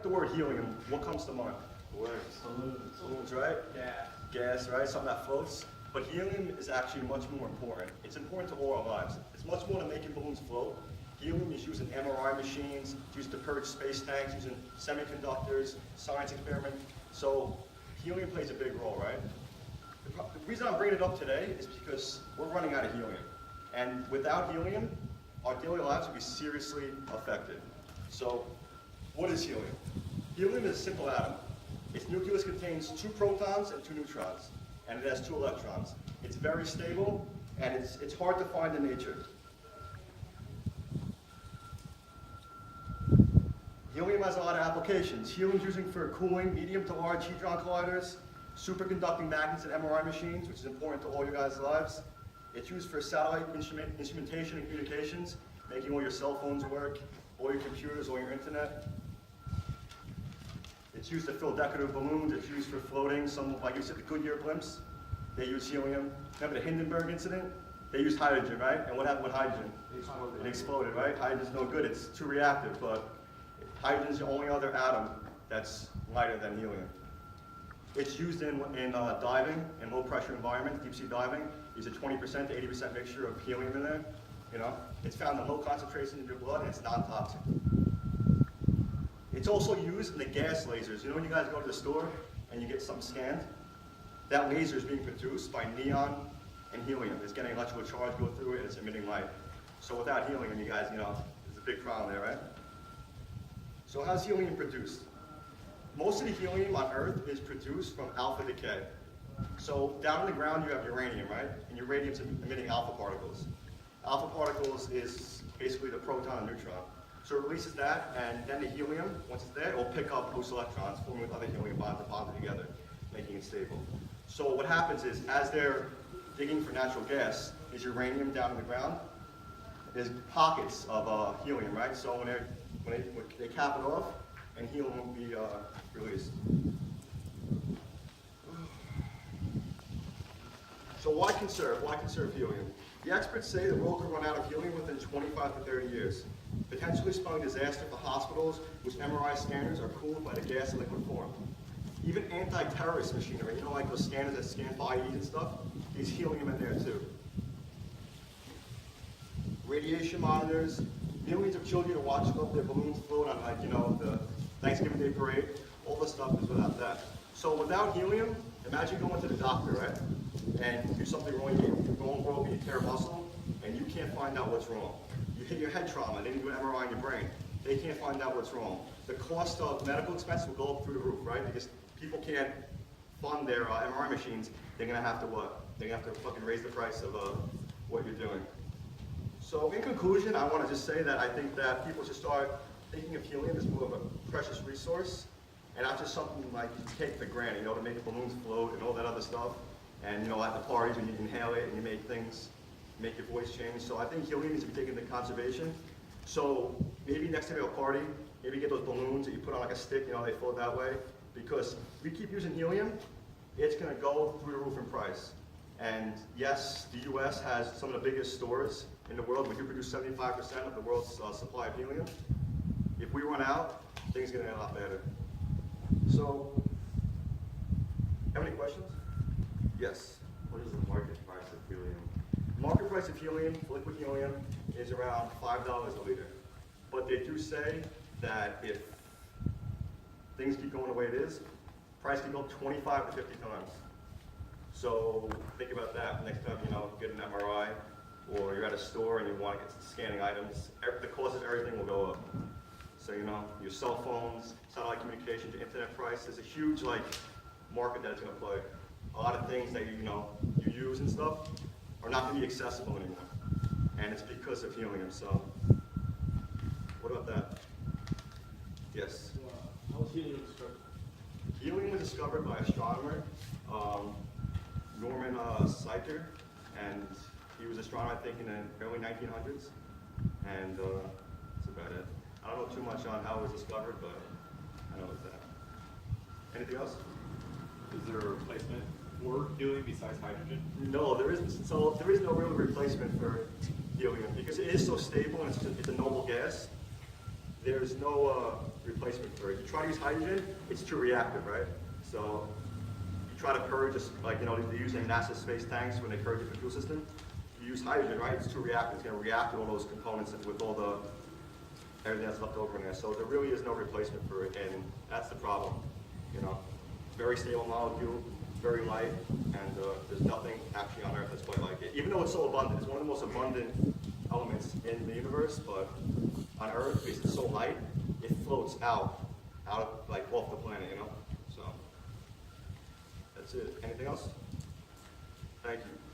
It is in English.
The word helium, what comes to mind? Balloons. Balloons, right? Yeah. Gas, right? Something that floats. But helium is actually much more important. It's important to all our lives. It's much more than making balloons float. Helium is used in MRI machines, it's used to purge space tanks, used in semiconductors, science experiments. So helium plays a big role, right? The reason I'm bringing it up today is because we're running out of helium. And without helium, our daily lives would be seriously affected. So what is helium? Helium is a simple atom. Its nucleus contains 2 protons and 2 neutrons, and it has 2 electrons. It's very stable, and it's hard to find in nature. Helium has a lot of applications. Helium is used for cooling medium to large hadron colliders, superconducting magnets in MRI machines, which is important to all your guys' lives. It's used for satellite instrumentation and communications, making all your cell phones work, all your computers, all your internet. It's used to fill decorative balloons. It's used for floating. Some, like you said, the Goodyear blimps, they use helium. Remember the Hindenburg incident? They used hydrogen, right? And what happened with hydrogen? It exploded, right? Hydrogen's no good. It's too reactive, but hydrogen's the only other atom that's lighter than helium. It's used in diving, in low pressure environments, deep sea diving. Use a 20% to 80% mixture of helium in there. You know, it's found in low concentrations in your blood, and it's non-toxic. It's also used in the gas lasers. You know when you guys go to the store and you get something scanned? That laser is being produced by neon and helium. It's getting electrical charge go through it, and it's emitting light. So without helium, you guys, there's a big problem there, right? So how's helium produced? Most of the helium on Earth is produced from alpha decay. So down on the ground you have uranium, right? And uranium's emitting alpha particles. Alpha particles is basically the proton and neutron. So it releases that, and then the helium, once it's there, it will pick up loose electrons, forming with other helium bonds and bond it together, making it stable. So what happens is, as they're digging for natural gas, is uranium down on the ground, there's pockets of helium, right? So when they cap it off, and helium will be released. So why conserve? Why conserve helium? The experts say the world could run out of helium within 25 to 30 years, potentially spelling disaster for hospitals whose MRI scanners are cooled by the gas in liquid form. Even anti-terrorist machinery, like those scanners that scan for IDs and stuff, there's helium in there too. Radiation monitors, millions of children are watching their balloons float on the Thanksgiving Day parade. All this stuff is without that. So without helium, imagine going to the doctor, right? And you do something wrong, you're going broke, you tear a muscle, and you can't find out what's wrong. You hit your head trauma, they didn't do an MRI in your brain. They can't find out what's wrong. The cost of medical expenses will go up through the roof, right? Because people can't fund their MRI machines. They're gonna have to what? They're gonna have to fucking raise the price of what you're doing. So in conclusion, I want to just say that I think that people should start thinking of helium as more of a precious resource, and not just something like you take for granted, to make balloons float and all that other stuff. And at the parties when you inhale it and you make your voice change. So I think helium needs to be taken into conservation. So maybe next time you have a party, maybe get those balloons that you put on like a stick, they float that way. Because if we keep using helium, it's gonna go through the roof in price. And yes, the US has some of the biggest stores in the world. We do produce 75% of the world's supply of helium. If we run out, things are gonna get a lot better. So, have any questions? Yes. What is the market price of helium? Market price of helium, liquid helium, is around $5 a liter. But they do say that if things keep going the way it is, price can go 25 to 50 times. So think about that. Next time, get an MRI, or you're at a store and you want to get scanning items, the cost of everything will go up. So your cell phones, satellite communications, internet price, there's a huge market that it's going to play. A lot of things that you use and stuff are not going to be accessible anymore, and it's because of helium. So, what about that? Yes. How was helium discovered? Helium was discovered by astronomer Norman Seiker, and he was an astronomer, I think, in the early 1900s, and that's about it. I don't know too much on how it was discovered, but I know it's that. Anything else? Is there a replacement for helium besides hydrogen? No, there isn't. So there is no real replacement for helium because it is so stable and it's a noble gas. there's no replacement for it. You try to use hydrogen, it's too reactive, right? So you try to purge, just like, you know, they're using NASA space tanks when they purge the fuel system. You use hydrogen, right? It's too reactive. It's going to react with all those components with all the everything that's left over in there. So there really is no replacement for it, and that's the problem. You know, very stable molecule, very light, and there's nothing actually on Earth that's quite like it. Even though it's so abundant, it's one of the most abundant elements in the universe, but on Earth, because it's so light, it floats out like off the planet, you know? So, that's it. Anything else? Thank you.